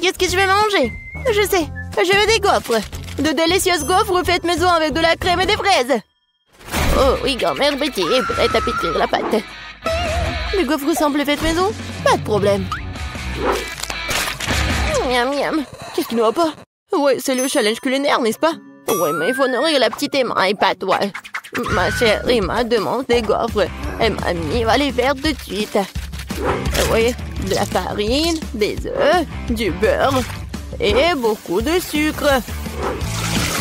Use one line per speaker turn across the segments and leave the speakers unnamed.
qu'est-ce que je vais manger? Je sais, je veux des gaufres. De délicieuses gaufres faites maison avec de la crème et des fraises. Oh oui, grand-mère Betty est prête à pétrir la pâte. Les gaufres semblent faites maison? Pas de problème. Miam miam. Qu'est-ce qui ne va pas? Ouais, c'est le challenge culinaire, n'est-ce pas? Ouais, mais il faut nourrir la petite Emma et pas toi. Ma chère Emma demande des gaufres et mamie va les faire tout de suite. Oui, de la farine, des œufs, du beurre et beaucoup de sucre.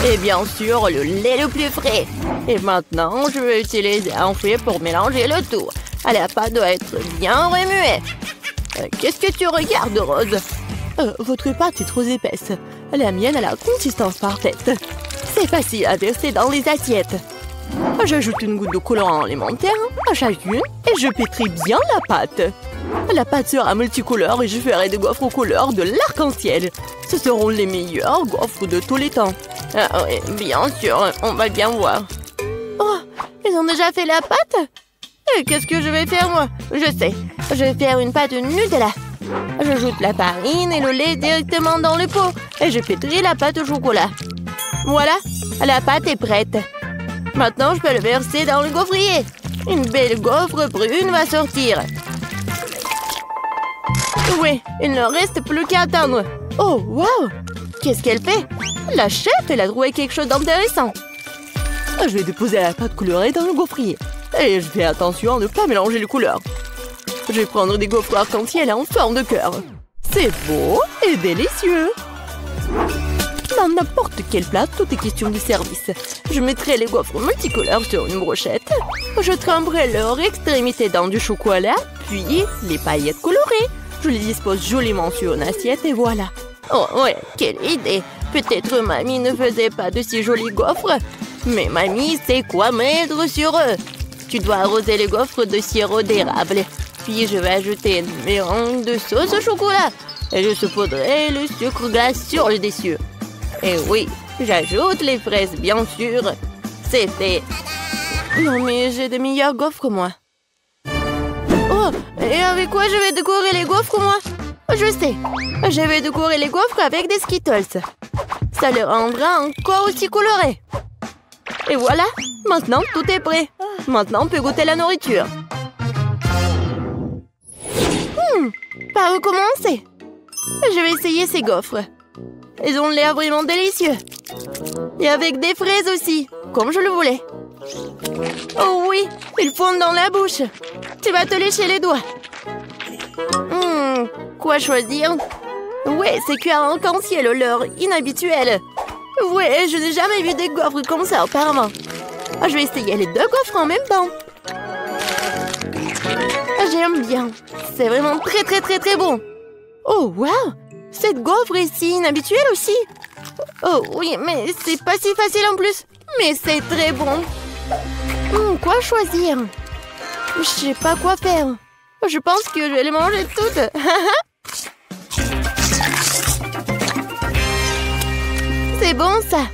Et bien sûr, le lait le plus frais. Et maintenant, je vais utiliser un fouet pour mélanger le tout. La pâte doit être bien remuée. Qu'est-ce que tu regardes, Rose? Votre pâte est trop épaisse. La mienne a la consistance parfaite. C'est facile à verser dans les assiettes. J'ajoute une goutte de colorant alimentaire à chacune et je pétris bien la pâte. La pâte sera multicolore et je ferai des gaufres aux couleurs de l'arc-en-ciel. Ce seront les meilleurs gaufres de tous les temps. Ah oui, bien sûr, on va bien voir. Oh, ils ont déjà fait la pâte? Qu'est-ce que je vais faire, moi? Je sais, je vais faire une pâte Nutella. J'ajoute la farine et le lait directement dans le pot et je pétris la pâte au chocolat. Voilà, la pâte est prête. Maintenant, je peux le verser dans le gaufrier. Une belle gaufre brune va sortir. Oui, il ne reste plus qu'à attendre. Oh, wow! Qu'est-ce qu'elle fait? La chef, elle a trouvé quelque chose d'intéressant. Je vais déposer la pâte colorée dans le gaufrier. Et je fais attention à ne pas mélanger les couleurs. Je vais prendre des gaufres arc-en-ciel en forme de cœur. C'est beau et délicieux. Dans n'importe quel plat, tout est question de service. Je mettrai les gaufres multicolores sur une brochette. Je tremperai leur extrémité dans du chocolat, puis les paillettes colorées. Je les dispose joliment sur une assiette et voilà. Oh ouais, quelle idée! Peut-être mamie ne faisait pas de si jolies gaufres, mais mamie sait quoi mettre sur eux. Tu dois arroser les gaufres de sirop d'érable. Puis je vais ajouter une mélange de sauce au chocolat. Et je saupoudrerai le sucre glace sur le dessus. Et oui, j'ajoute les fraises, bien sûr. C'est fait. Non, mais j'ai de meilleures gaufres, moi. Oh, et avec quoi je vais décorer les gaufres, moi? Je sais. Je vais décorer les gaufres avec des Skittles. Ça les rendra encore aussi colorés. Et voilà, maintenant tout est prêt. Maintenant on peut goûter la nourriture. Par où commencer? Je vais essayer ces gaufres. Ils ont l'air vraiment délicieux. Et avec des fraises aussi, comme je le voulais. Oh oui, ils fondent dans la bouche. Tu vas te lécher les doigts. Quoi choisir? Ouais, c'est cuir en arc-en-ciel, l'heure inhabituelle. Ouais, je n'ai jamais vu des gaufres comme ça auparavant. Je vais essayer les deux gaufres en même temps. J'aime bien. C'est vraiment très bon. Oh, wow! Cette gaufre est si inhabituelle aussi. Oh oui, mais c'est pas si facile en plus. Mais c'est très bon. Quoi choisir? Je sais pas quoi faire. Je pense que je vais les manger toutes. C'est bon ça.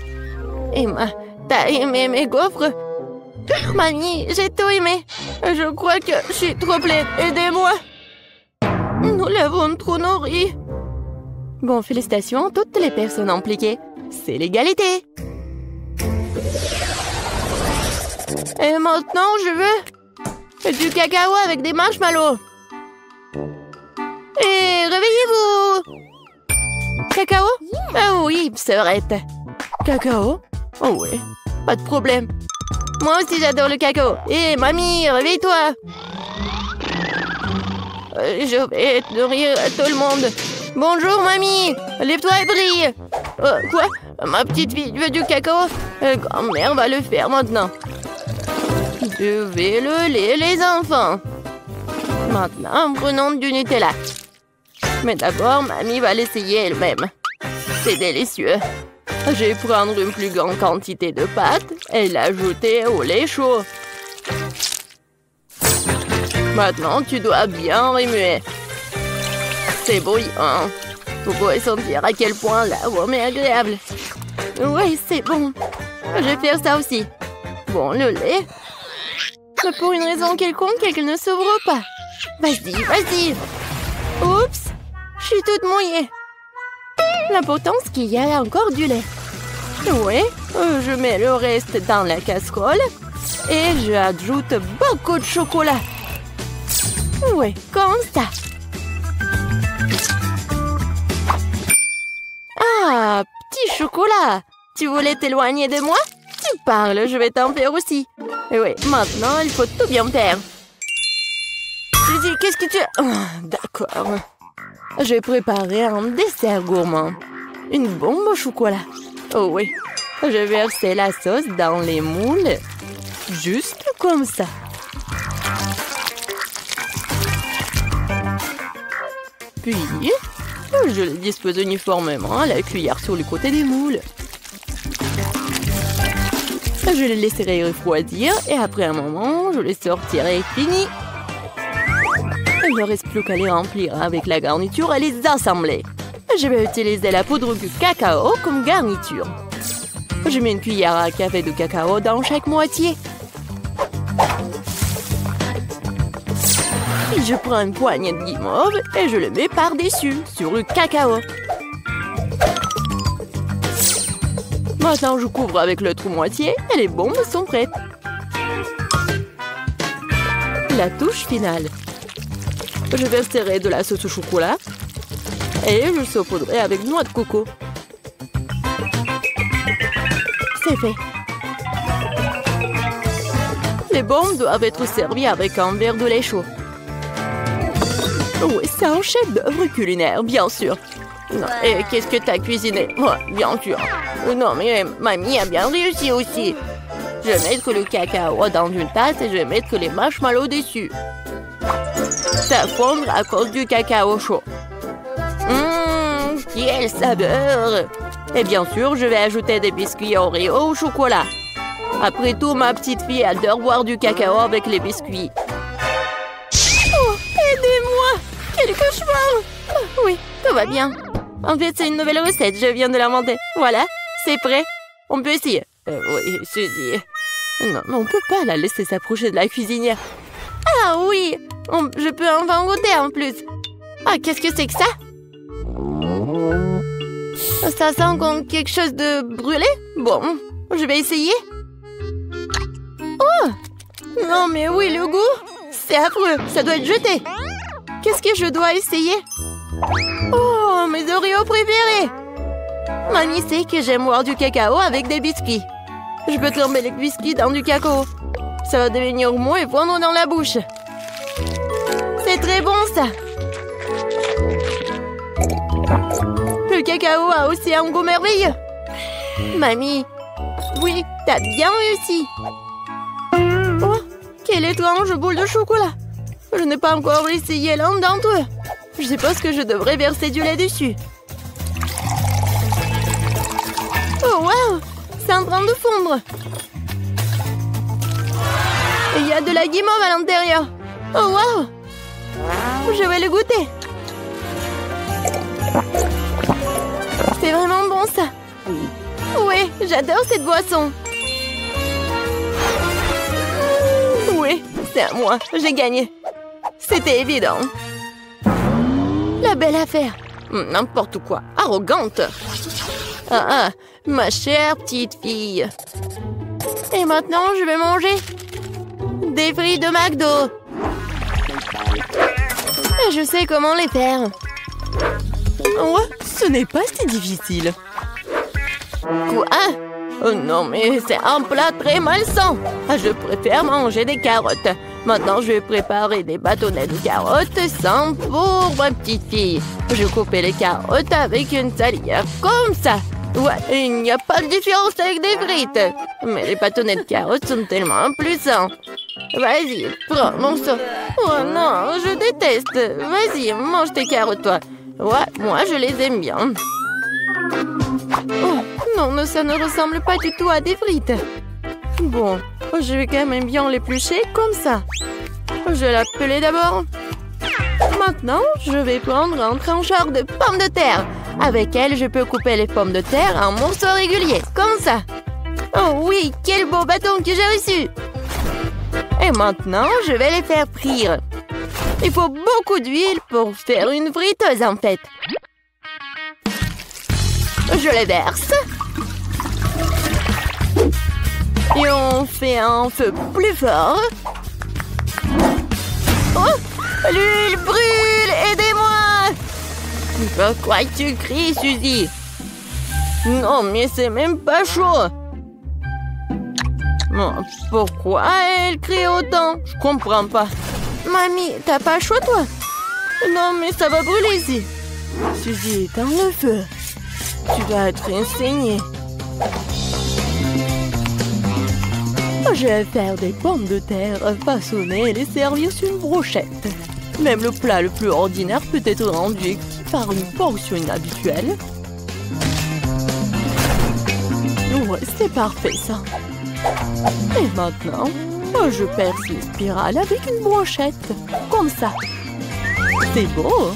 Emma, t'as aimé mes gaufres? Mamie, j'ai tout aimé. Je crois que je suis trop pleine. Aidez-moi. Nous l'avons trop nourri. Bon, félicitations à toutes les personnes impliquées. C'est l'égalité. Et maintenant, je veux du cacao avec des marshmallows. Et réveillez-vous. Cacao? Ah oui, sevrette. Cacao? Oh oui, pas de problème. Moi aussi, j'adore le cacao. Et mamie, réveille-toi. Je vais nourrir tout le monde. Bonjour, mamie. Lève-toi et brille. Quoi? Ma petite fille veut du cacao? Grand-mère va le faire maintenant. Je vais le lait, les enfants. Maintenant, prenons du Nutella. Mais d'abord, mamie va l'essayer elle-même. C'est délicieux. Je vais prendre une plus grande quantité de pâte et l'ajouter au lait chaud. Maintenant, tu dois bien remuer. C'est bouillant. Vous pouvez sentir à quel point l'arôme est agréable. Oui, c'est bon. Je vais faire ça aussi. Bon, le lait. Mais pour une raison quelconque, elle ne s'ouvre pas. Vas-y, vas-y. Oups, je suis toute mouillée. L'important, c'est qu'il y a encore du lait. Oui, je mets le reste dans la casserole et j'ajoute beaucoup de chocolat. Oui, comme ça. Ah, petit chocolat. Tu voulais t'éloigner de moi? Tu parles, je vais t'en faire aussi. Et oui, maintenant, il faut tout bien faire. Suzy, qu'est-ce que tu... Oh, d'accord. J'ai préparé un dessert gourmand. Une bombe au chocolat. Oh oui. Je versais la sauce dans les moules. Juste comme ça. Puis, je les dispose uniformément à la cuillère sur le côté des moules. Je les laisserai refroidir et après un moment, je les sortirai fini. Il ne reste plus qu'à les remplir avec la garniture et les assembler. Je vais utiliser la poudre de cacao comme garniture. Je mets une cuillère à café de cacao dans chaque moitié. Puis je prends une poignée de guimauve et je le mets par-dessus, sur le cacao. Maintenant, je couvre avec l'autre moitié et les bombes sont prêtes. La touche finale. Je verserai de la sauce au chocolat et je saupoudrerai avec noix de coco. C'est fait. Les bombes doivent être servies avec un verre de lait chaud. Oui, c'est un chef-d'œuvre culinaire, bien sûr. Non, et qu'est-ce que t'as cuisiné? Oh, bien sûr. Non, mais mamie a bien réussi aussi. Je vais mettre le cacao dans une tasse et je vais mettre les marshmallows dessus. Ça fondre à cause du cacao chaud. Quelle saveur! Et bien sûr, je vais ajouter des biscuits Oreo au chocolat. Après tout, ma petite fille adore boire du cacao avec les biscuits. Oh, aidez-moi! Quel cauchemar! Oh, oui, tout va bien. En fait, c'est une nouvelle recette, je viens de l'inventer. Voilà, c'est prêt. On peut essayer. Oui, Suzy. Non, mais on peut pas la laisser s'approcher de la cuisinière. Ah oui! Je peux enfin goûter en plus. Ah, qu'est-ce que c'est que ça? Ça sent comme quelque chose de brûlé? Bon, je vais essayer. Oh! Non, mais oui, le goût! C'est affreux, ça doit être jeté. Qu'est-ce que je dois essayer? Oh, mes Oreos préférés! Mamie sait que j'aime boire du cacao avec des biscuits. Je peux tremper les biscuits dans du cacao. Ça va devenir mou et fondre dans la bouche. C'est très bon, ça! Le cacao a aussi un goût merveilleux. Mamie, oui, t'as bien réussi. Oh, quelle étrange boule de chocolat. Je n'ai pas encore essayé l'un d'entre eux. Je suppose que je devrais verser du lait dessus. Oh, wow! C'est en train de fondre. Et il y a de la guimauve à l'intérieur. Oh, wow! Je vais le goûter. C'est vraiment bon, ça. Oui, j'adore cette boisson. Oui, c'est à moi. J'ai gagné. C'était évident. La belle affaire. N'importe quoi. Arrogante. Ah, ma chère petite fille. Et maintenant, je vais manger des frites de McDo. Et je sais comment les faire. Oh, ce n'est pas si difficile. Quoi? Oh non, mais c'est un plat très malsain. Je préfère manger des carottes. Maintenant, je vais préparer des bâtonnets de carottes sans pour ma petite fille. Je coupe les carottes avec une salière comme ça. Ouais, il n'y a pas de différence avec des frites. Mais les bâtonnets de carottes sont tellement plus sains. Vas-y, prends mon sang. Oh non, je déteste. Vas-y, mange tes carottes, toi. Ouais, moi, je les aime bien. Oh, non, mais ça ne ressemble pas du tout à des frites. Bon, je vais quand même bien l'éplucher comme ça. Je vais la peler d'abord. Maintenant, je vais prendre un trancheur de pommes de terre. Avec elle, je peux couper les pommes de terre en morceaux réguliers, comme ça. Oh oui, quel beau bâton que j'ai reçu! Et maintenant, je vais les faire frire. Il faut beaucoup d'huile pour faire une friteuse, en fait. Je les verse. Et on fait un feu plus fort. Oh! L'huile brûle! Aidez-moi! Pourquoi tu cries, Suzy? Non, mais c'est même pas chaud. Pourquoi elle crie autant? Je comprends pas. Mamie, t'as pas chaud, toi? Non, mais ça va brûler ici. Suzy, éteins le feu. Tu vas être enseignée. Je vais faire des pommes de terre façonnées et les servir sur une brochette. Même le plat le plus ordinaire peut être rendu par une portion inhabituelle. Ouais, c'est parfait ça. Et maintenant, je perce les spirales avec une brochette. Comme ça. C'est beau.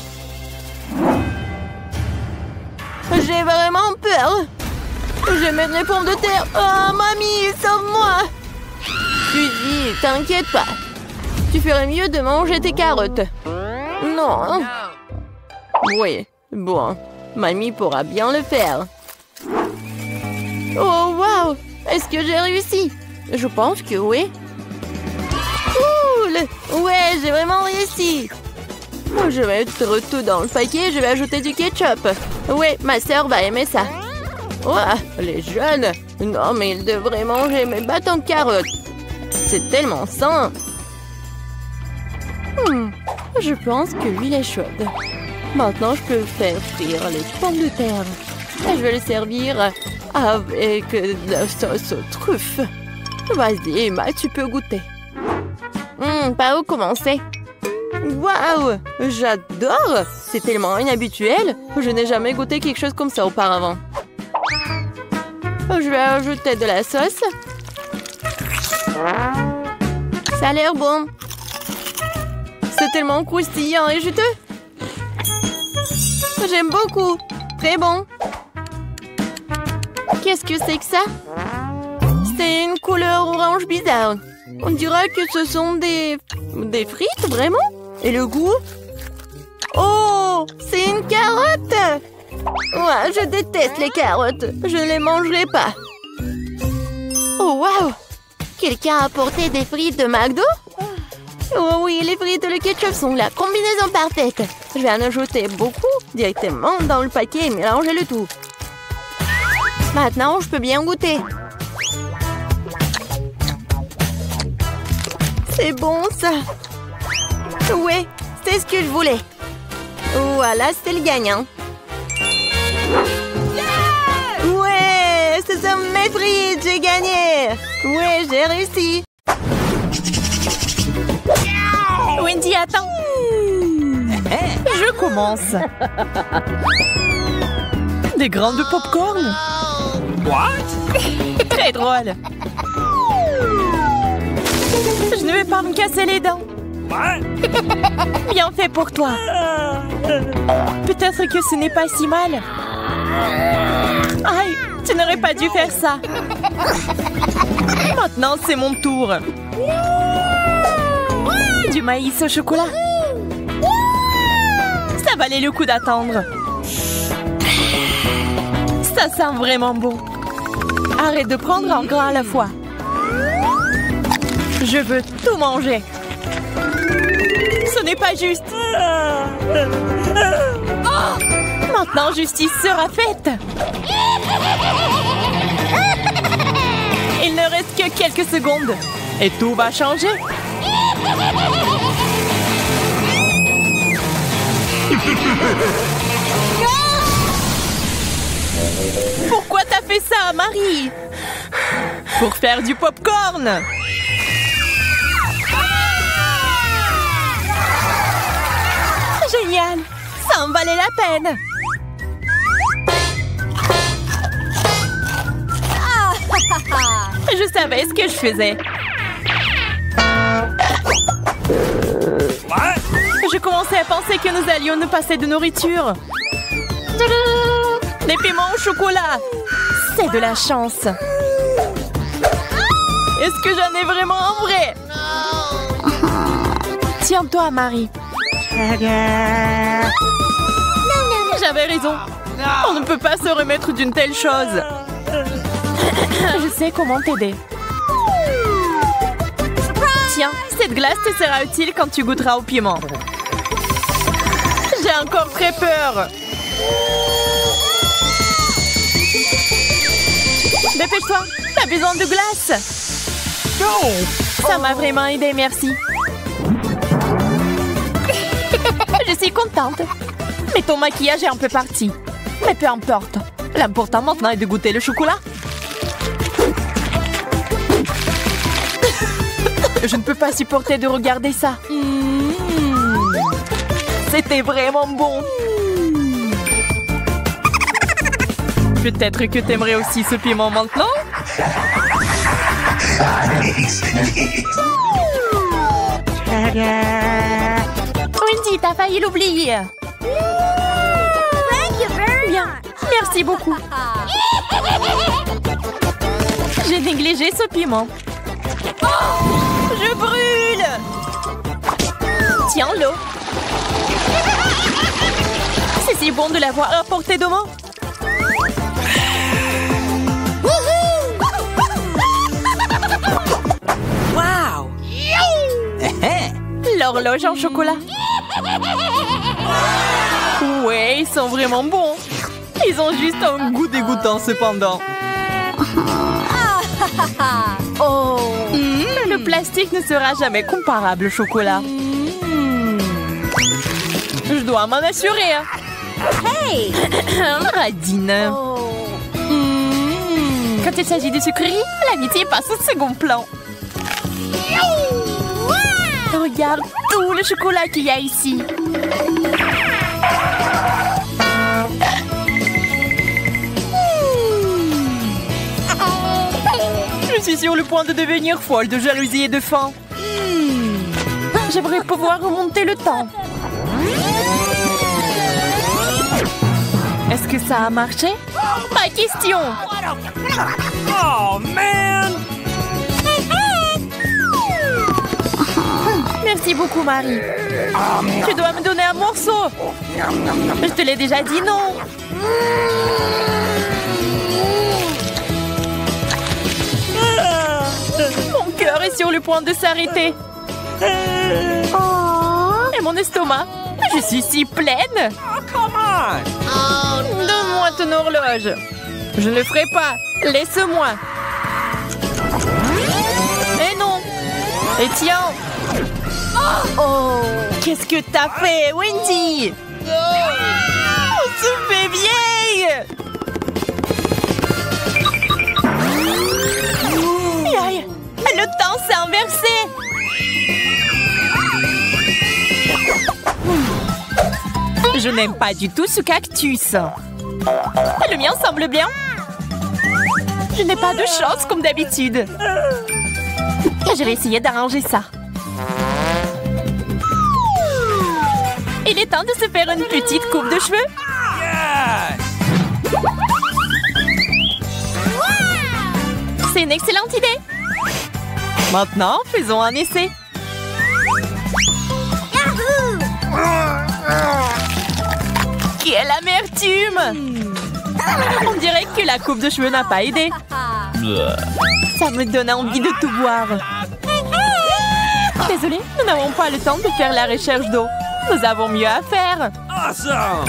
J'ai vraiment peur. Je vais mettre les pommes de terre. Oh, mamie, sauve-moi. Suzy, t'inquiète pas. Tu ferais mieux de manger tes carottes. Non. Oui, bon. Mamie pourra bien le faire. Oh, wow! Est-ce que j'ai réussi? Je pense que oui. Cool! Ouais, j'ai vraiment réussi. Je vais mettre tout dans le paquet et je vais ajouter du ketchup. Ouais, ma sœur va aimer ça. Ouah, les jeunes! Non, mais ils devraient manger mes bâtons de carottes. C'est tellement sain. Je pense que l'huile est chaude. Maintenant, je peux faire frire les pommes de terre. Et je vais les servir avec de la sauce aux truffes. Vas-y, Emma, tu peux goûter. Par où commencer? Waouh! J'adore! C'est tellement inhabituel. Je n'ai jamais goûté quelque chose comme ça auparavant. Je vais ajouter de la sauce. Ça a l'air bon. C'est tellement croustillant et juteux. J'aime beaucoup. Très bon. Qu'est-ce que c'est que ça? C'est une couleur orange bizarre. On dirait que ce sont des frites, vraiment? Et le goût? Oh, c'est une carotte! Ouais, je déteste les carottes. Je ne les mangerai pas. Oh, wow! Quelqu'un a apporté des frites de McDo? Oh oui, les frites et le ketchup sont la combinaison parfaite. Je vais en ajouter beaucoup directement dans le paquet et mélanger le tout. Maintenant, je peux bien goûter. C'est bon, ça. Ouais, c'est ce que je voulais. Voilà, c'est le gagnant. Ouais, ce sont mes frites, j'ai gagné. Ouais, j'ai réussi. Wendy, attends.
Je commence. Des grains de popcorn.
What?
Très drôle. Je ne vais pas me casser les dents.
What?
Bien fait pour toi. Peut-être que ce n'est pas si mal. Aïe, tu n'aurais pas dû faire ça. Maintenant, c'est mon tour. Du maïs au chocolat. Ça valait le coup d'attendre. Ça sent vraiment bon. Arrête de prendre un grain à la fois. Je veux tout manger. Ce n'est pas juste. Maintenant, justice sera faite. Il ne reste que quelques secondes. Et tout va changer. Pourquoi t'as fait ça, Marie? Pour faire du popcorn. Génial. Ça en valait la peine. Je savais ce que je faisais.
What?
Je commençais à penser que nous allions nous passer de nourriture. Des piments au chocolat. C'est de la chance. Est-ce que j'en ai vraiment un vrai? Tiens-toi, Marie. J'avais raison. On ne peut pas se remettre d'une telle chose. Je sais comment t'aider. Tiens, cette glace te sera utile quand tu goûteras au piment. J'ai encore très peur. Dépêche-toi, t'as besoin de glace. Ça m'a vraiment aidé, merci. Je suis contente. Mais ton maquillage est un peu parti. Mais peu importe. L'important maintenant est de goûter le chocolat. Je ne peux pas supporter de regarder ça. C'était vraiment bon. Peut-être que t'aimerais aussi ce piment maintenant? Wendy, t'as failli l'oublier. Bien, merci beaucoup. J'ai négligé ce piment. Je brûle! Tiens l'eau. C'est si bon de l'avoir à portée de main.
Wow!
L'horloge en chocolat. Ouais, ils sont vraiment bons. Ils ont juste un goût dégoûtant cependant. Le plastique ne sera jamais comparable au chocolat. Je dois m'en assurer. Hey! Radine. Quand il s'agit de sucreries, l'amitié passe au second plan. Regarde tout le chocolat qu'il y a ici. Je suis sur le point de devenir folle de jalousie et de faim. J'aimerais pouvoir remonter le temps. Est-ce que ça a marché? Pas question.
Oh, man!
Merci beaucoup, Marie. Tu dois me donner un morceau. Je te l'ai déjà dit, non? Mon cœur est sur le point de s'arrêter. Et mon estomac. Je suis si pleine.
Oh, come on!
Donne-moi ton horloge. Je ne le ferai pas. Laisse-moi. Et non. Et tiens. Oh, qu'est-ce que t'as fait, Wendy? On se fait vieille. Aïe, le temps s'est inversé. Je n'aime pas du tout ce cactus. Le mien semble bien. Je n'ai pas de chance comme d'habitude. Je vais essayer d'arranger ça. Il est temps de se faire une petite coupe de cheveux.
Yes!
C'est une excellente idée. Maintenant, faisons un essai. Quelle amertume! On dirait que la coupe de cheveux n'a pas aidé. Ça me donne envie de tout boire. Désolée, nous n'avons pas le temps de faire la recherche d'eau. Nous avons mieux à faire.
Awesome!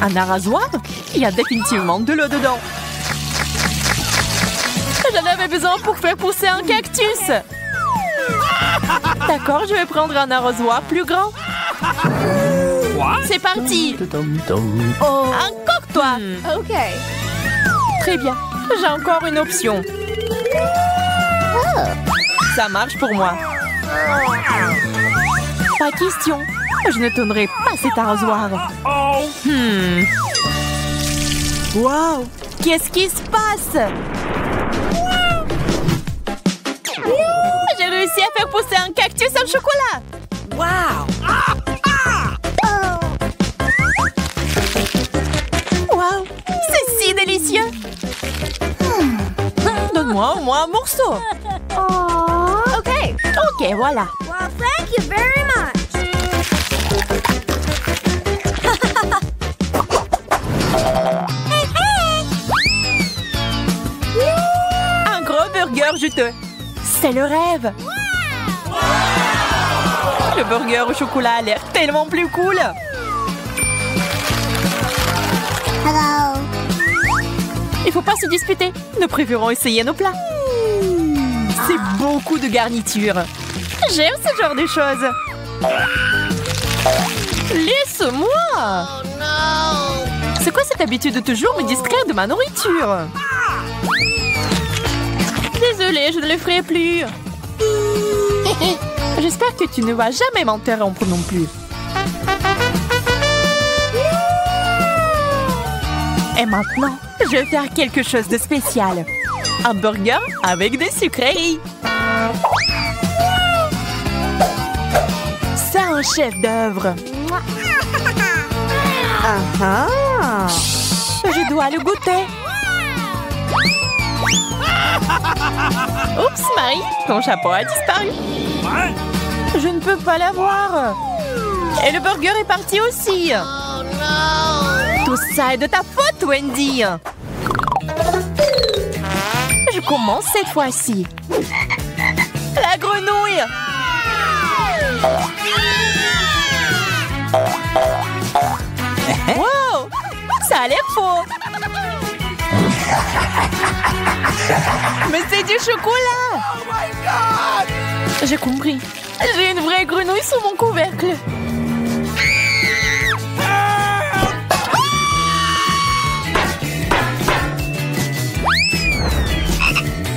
Un arrosoir? Il y a définitivement de l'eau dedans. J'en avais besoin pour faire pousser un cactus. D'accord, je vais prendre un arrosoir plus grand. C'est parti. Encore toi.
OK.
Très bien. J'ai encore une option. Ça marche pour moi. Pas question. Je ne tournerai pas cet arrosoir. Wow! Qu'est-ce qui se passe? J'ai réussi à faire pousser un cactus au chocolat.
Wow!
Wow! C'est si délicieux. Donne-moi au moins un morceau.
OK.
Ok, voilà.
Well, thank you very much.
juteux. C'est le rêve. Le burger au chocolat a l'air tellement plus cool.
Hello.
Il faut pas se disputer. Nous préférons essayer nos plats. C'est beaucoup de garniture. J'aime ce genre de choses. Laisse-moi.
Oh non.
C'est quoi cette habitude de toujours me distraire de ma nourriture? Désolée, je ne le ferai plus. J'espère que tu ne vas jamais m'interrompre non plus. Et maintenant, je vais faire quelque chose de spécial. Un burger avec des sucreries. C'est un chef-d'œuvre. Je dois le goûter. Oups, Marie, ton chapeau a disparu. Je ne peux pas l'avoir. Et le burger est parti aussi.
Oh non.
Tout ça est de ta faute, Wendy. Je commence cette fois-ci. La grenouille. Wow, ça a l'air faux. Mais c'est du chocolat.
Oh my God!
J'ai compris. J'ai une vraie grenouille sous mon couvercle.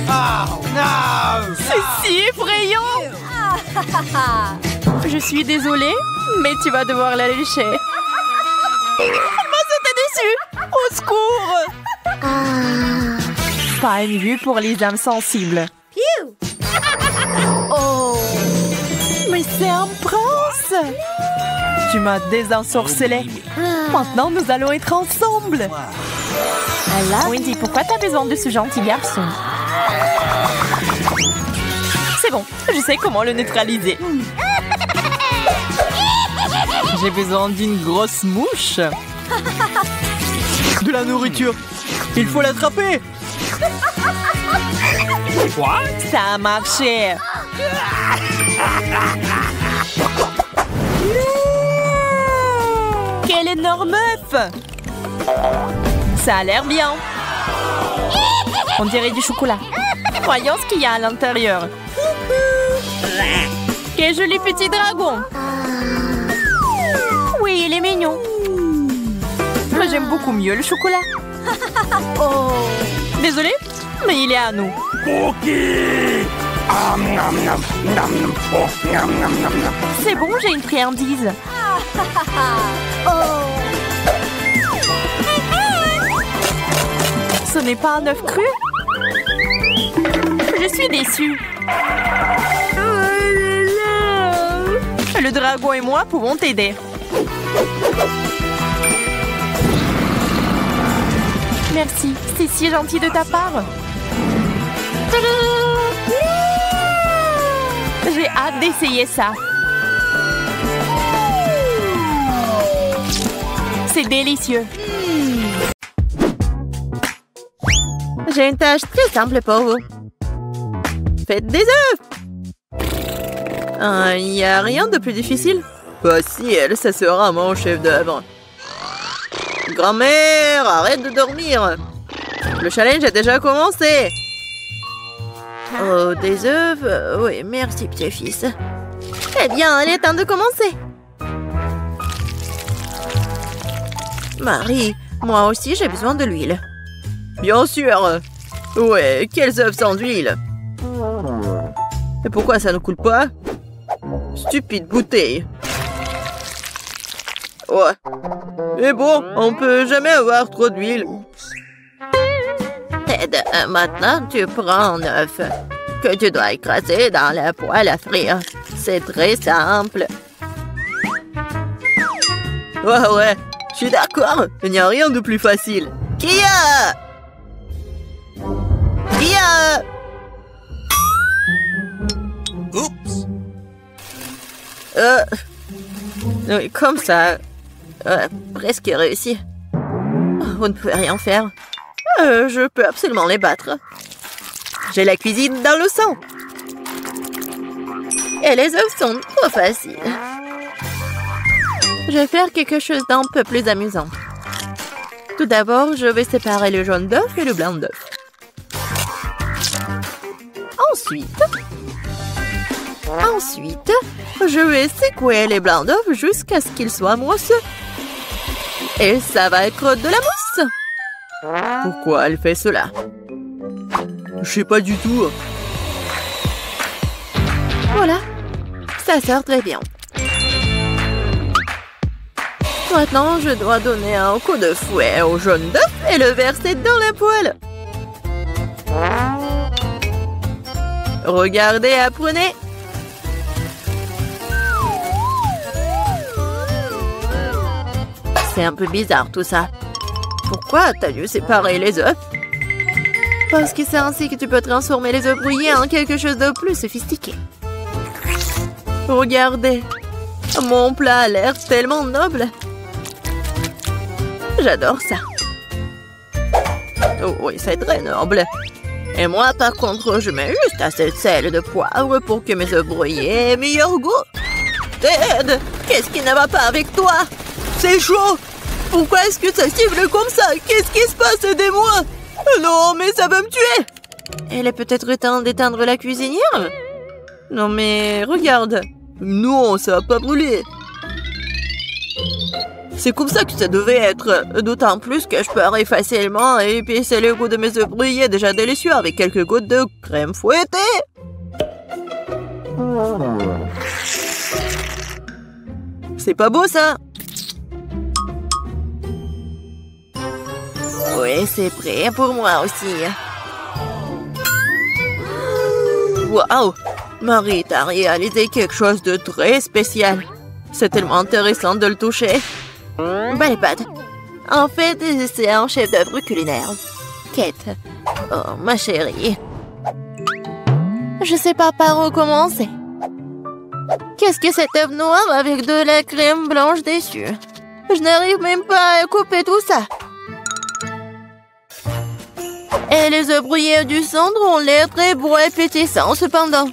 Oh no!
C'est si effrayant. Je suis désolée, mais tu vas devoir la lécher. Moi, c'était déçu. Au secours. Pas une vue pour les âmes sensibles.
Oh.
Mais c'est un prince. Tu m'as désensorcelé. Maintenant, nous allons être ensemble. Wendy, pourquoi t'as besoin de ce gentil garçon? C'est bon, je sais comment le neutraliser. J'ai besoin d'une grosse mouche.
De la nourriture! Il faut l'attraper! Quoi?
Ça a marché. Quel énorme œuf! Ça a l'air bien. On dirait du chocolat. Voyons ce qu'il y a à l'intérieur. Quel joli petit dragon! Oui, il est mignon. Moi, j'aime beaucoup mieux le chocolat.
Oh.
Désolée, mais il est à nous.
Cookie!
C'est bon, j'ai une friandise.
Oh.
Ce n'est pas un œuf cru? Je suis déçue. Le dragon et moi pouvons t'aider. Merci, c'est si gentil de ta part. J'ai hâte d'essayer ça. C'est délicieux.
J'ai une tâche très simple pour vous. Faites des œufs! Il n'y a rien de plus difficile. Facile, ça sera mon chef-d'œuvre. Grand-mère, arrête de dormir. Le challenge a déjà commencé. Oh, des œufs? Oui, merci, petit-fils. Eh bien, il est temps de commencer. Marie, moi aussi j'ai besoin de l'huile. Bien sûr. Ouais, quels œufs sans huile? Et pourquoi ça ne coule pas? Stupide bouteille. Ouais. Mais bon, on peut jamais avoir trop d'huile. Ted, maintenant tu prends un œuf que tu dois écraser dans la poêle à frire. C'est très simple. Ouais, je suis d'accord. Il n'y a rien de plus facile. Kia!
Oups!
Oui, comme ça. Presque réussi. Vous ne pouvez rien faire. Je peux absolument les battre. J'ai la cuisine dans le sang. Et les œufs sont trop faciles. Je vais faire quelque chose d'un peu plus amusant. Tout d'abord, je vais séparer le jaune d'œuf et le blanc d'œuf. Ensuite, je vais secouer les blancs d'œuf jusqu'à ce qu'ils soient mousseux. Et ça va être de la mousse. Pourquoi elle fait cela?
Je sais pas du tout.
Voilà, ça sort très bien. Maintenant, je dois donner un coup de fouet au jaune d'œuf et le verser dans la poêle. Regardez, apprenez. C'est un peu bizarre tout ça. Pourquoi t'as dû séparer les œufs? Parce que c'est ainsi que tu peux transformer les œufs brouillés en quelque chose de plus sophistiqué. Regardez, mon plat a l'air tellement noble. J'adore ça. Oh oui, c'est très noble. Et moi, par contre, je mets juste assez de sel et de poivre pour que mes œufs brouillés aient meilleur goût. Ted, qu'est-ce qui ne va pas avec toi?
C'est chaud!
Pourquoi est-ce que ça cible comme ça? Qu'est-ce qui se passe? Aidez-moi!
Non, mais ça va me tuer!
Il est peut-être temps d'éteindre la cuisinière? Non mais, regarde.
Non, ça va pas brûler.
C'est comme ça que ça devait être. D'autant plus que je parie facilement et épicer le goût de mes œufs brouillés déjà délicieux avec quelques gouttes de crème fouettée. C'est pas beau ça? Oui, c'est prêt pour moi aussi. Waouh! Marie, t'as réalisé quelque chose de très spécial. C'est tellement intéressant de le toucher. Belle pâte. En fait, c'est un chef-d'œuvre culinaire. Kate. Oh, ma chérie. Je sais pas par où commencer. Qu'est-ce que cet œuf noir avec de la crème blanche dessus? Je n'arrive même pas à couper tout ça. Et les œufs brouillés du centre ont l'air très beaux et pétissants cependant.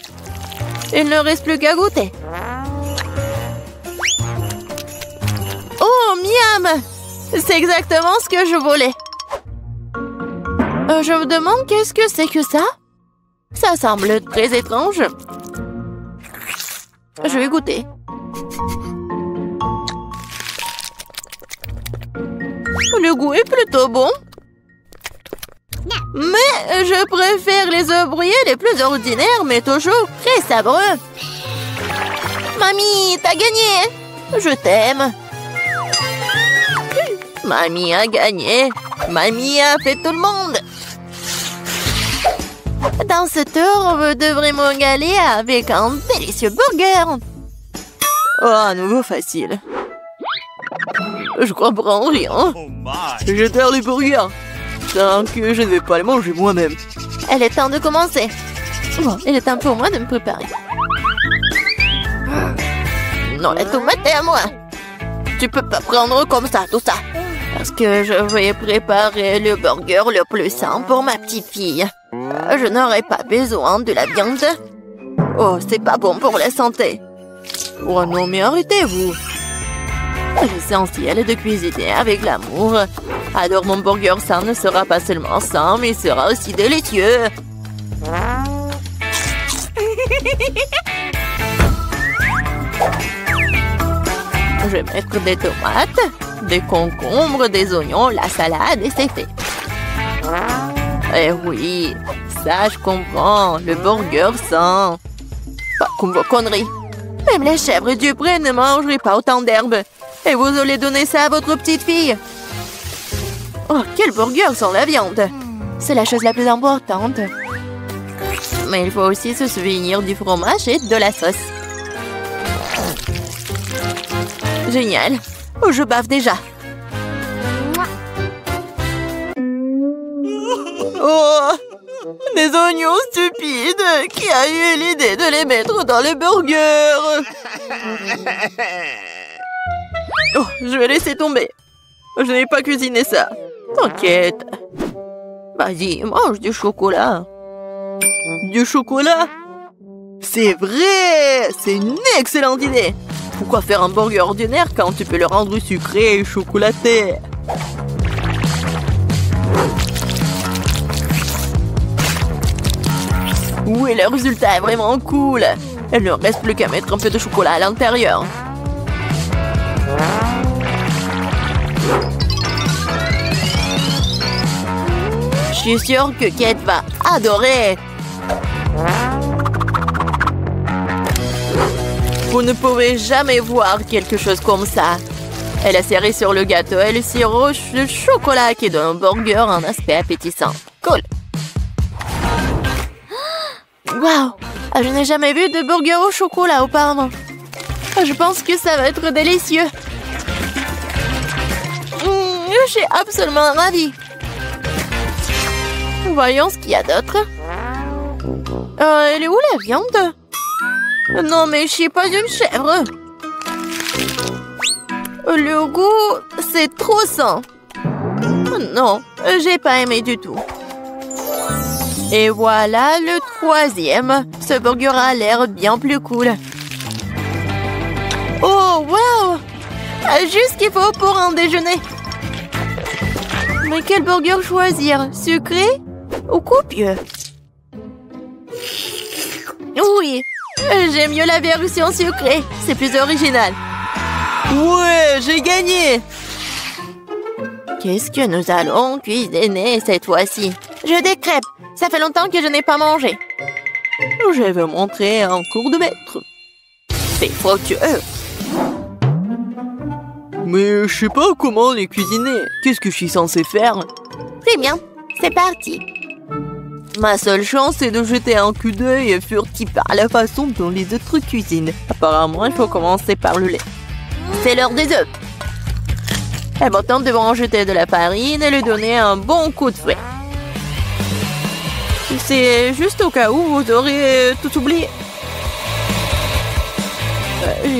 Il ne reste plus qu'à goûter. Oh, miam! C'est exactement ce que je voulais. Je me demande qu'est-ce que c'est que ça? Ça semble très étrange. Je vais goûter. Le goût est plutôt bon. Mais je préfère les œufs brouillés les plus ordinaires, mais toujours très savoureux. Mamie, t'as gagné! Je t'aime. Mamie a gagné. Mamie a fait tout le monde. Dans ce tour, vous devrez me régaler avec un délicieux burger.
Oh, à nouveau facile.
Je comprends rien.
Je terre les burgers. Tant que je ne vais pas les manger moi-même.
Il est temps de commencer. Bon, il est temps pour moi de me préparer. Non, la tomate est à moi. Tu peux pas prendre comme ça, tout ça. Parce que je vais préparer le burger le plus sain pour ma petite fille. Je n'aurai pas besoin de la viande. Oh, c'est pas bon pour la santé. Oh non, mais arrêtez-vous. L'essentiel est de cuisiner avec l'amour. Alors mon burger sain ne sera pas seulement sain, mais sera aussi délicieux. Je vais mettre des tomates, des concombres, des oignons, la salade et c'est fait. Eh oui, ça je comprends, le burger sain. Pas comme vos conneries. Même les chèvres du pré ne mangeraient pas autant d'herbes. Et vous allez donner ça à votre petite fille. Oh, quel burger sans la viande. C'est la chose la plus importante. Mais il faut aussi se souvenir du fromage et de la sauce. Génial. Oh, je bave déjà. Oh, des oignons stupides. Qui a eu l'idée de les mettre dans le burger? Oh, je vais laisser tomber. Je n'ai pas cuisiné ça. T'inquiète. Vas-y, mange du chocolat.
Du chocolat? C'est vrai! C'est une excellente idée! Pourquoi faire un burger ordinaire quand tu peux le rendre sucré et chocolaté? Oui, le résultat est vraiment cool! Il ne reste plus qu'à mettre un peu de chocolat à l'intérieur. Je suis sûre que Kate va adorer! Vous ne pouvez jamais voir quelque chose comme ça. Elle a serré sur le gâteau et le sirop de chocolat qui donne au burger un aspect appétissant. Cool! Waouh! Je n'ai jamais vu de burger au chocolat auparavant. Je pense que ça va être délicieux. Je suis absolument ravie. Voyons ce qu'il y a d'autre. Elle est où la viande? Non, mais je suis pas une chèvre. Le goût, c'est trop sain. Non, j'ai pas aimé du tout. Et voilà le troisième. Ce burger a l'air bien plus cool. Oh, wow! Juste ce qu'il faut pour un déjeuner. Mais quel burger choisir? Sucré ou copieux? Oui, j'aime mieux la version sucrée. C'est plus original. Ouais, j'ai gagné! Qu'est-ce que nous allons cuisiner cette fois-ci? Je des crêpes. Ça fait longtemps que je n'ai pas mangé. Je vais montrer un cours de maître. C'est fructueux. Mais je sais pas comment les cuisiner. Qu'est-ce que je suis censée faire? Très bien, c'est parti. Ma seule chance, c'est de jeter un coup d'œil furtif à la façon dont les autres cuisinent. Apparemment, il faut commencer par le lait. C'est l'heure des œufs. Et maintenant, devons en jeter de la farine et lui donner un bon coup de fouet. C'est juste au cas où vous aurez tout oublié.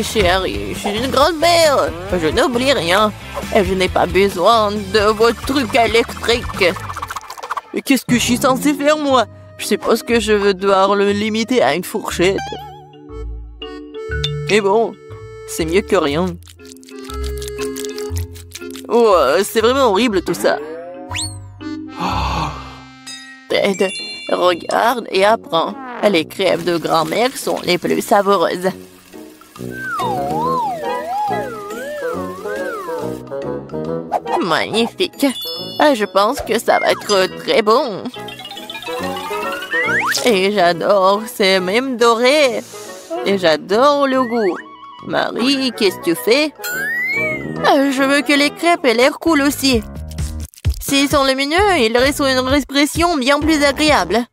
Chérie, je suis une grande-mère. Je n'oublie rien. Et je n'ai pas besoin de vos trucs électriques. Mais qu'est-ce que je suis censée faire, moi? Je suppose que je vais devoir le limiter à une fourchette. Mais bon, c'est mieux que rien. Oh, c'est vraiment horrible tout ça. Ted, regarde et apprends. Les crêpes de grand-mère sont les plus savoureuses. Magnifique. Je pense que ça va être très bon. Et j'adore, c'est même doré. Et j'adore le goût. Marie, qu'est-ce que tu fais? Je veux que les crêpes aient l'air cool aussi. S'ils sont les mignons, ils restent une expression bien plus agréable.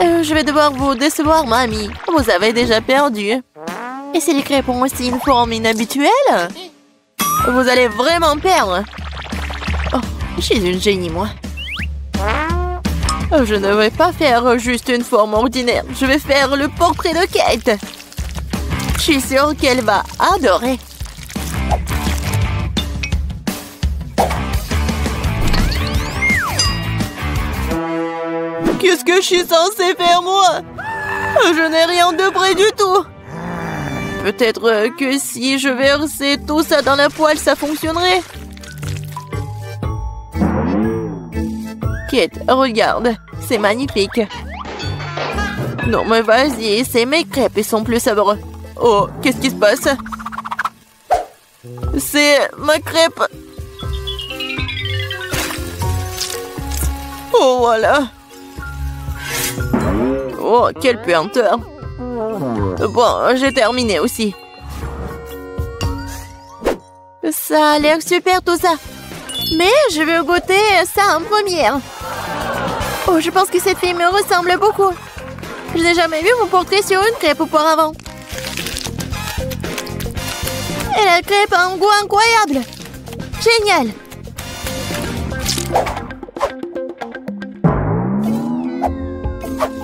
Je vais devoir vous décevoir, mamie. Vous avez déjà perdu. Et si les crêpes ont aussi une forme inhabituelle? Vous allez vraiment perdre. Oh, je suis une génie, moi. Je ne vais pas faire juste une forme ordinaire. Je vais faire le portrait de Kate. Je suis sûre qu'elle va adorer. Qu'est-ce que je suis censée faire, moi? Je n'ai rien de près du tout. Peut-être que si je versais tout ça dans la poêle, ça fonctionnerait. Kate, regarde. C'est magnifique. Non, mais vas-y, c'est mes crêpes, ils sont plus savoureux. Oh, qu'est-ce qui se passe? C'est ma crêpe. Oh, voilà. Oh, quelle puanteur. Bon, j'ai terminé aussi. Ça a l'air super tout ça. Mais je veux goûter ça en première. Oh, je pense que cette fille me ressemble beaucoup. Je n'ai jamais vu mon portrait sur une crêpe auparavant. Et la crêpe a un goût incroyable. Génial.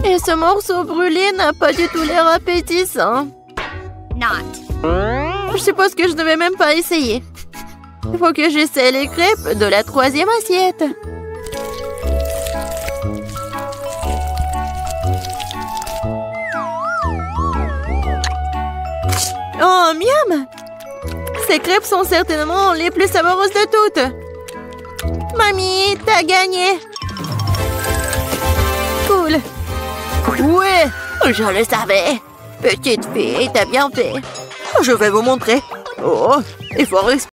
Et ce morceau brûlé n'a pas du tout l'air appétissant. Je suppose que je ne vais même pas essayer. Il faut que j'essaie les crêpes de la troisième assiette.
Ces crêpes sont certainement les plus savoureuses de toutes. Mamie, t'as gagné. Cool.
Ouais, je le savais. Petite fille, t'as bien fait. Je vais vous montrer. Oh, il faut respirer.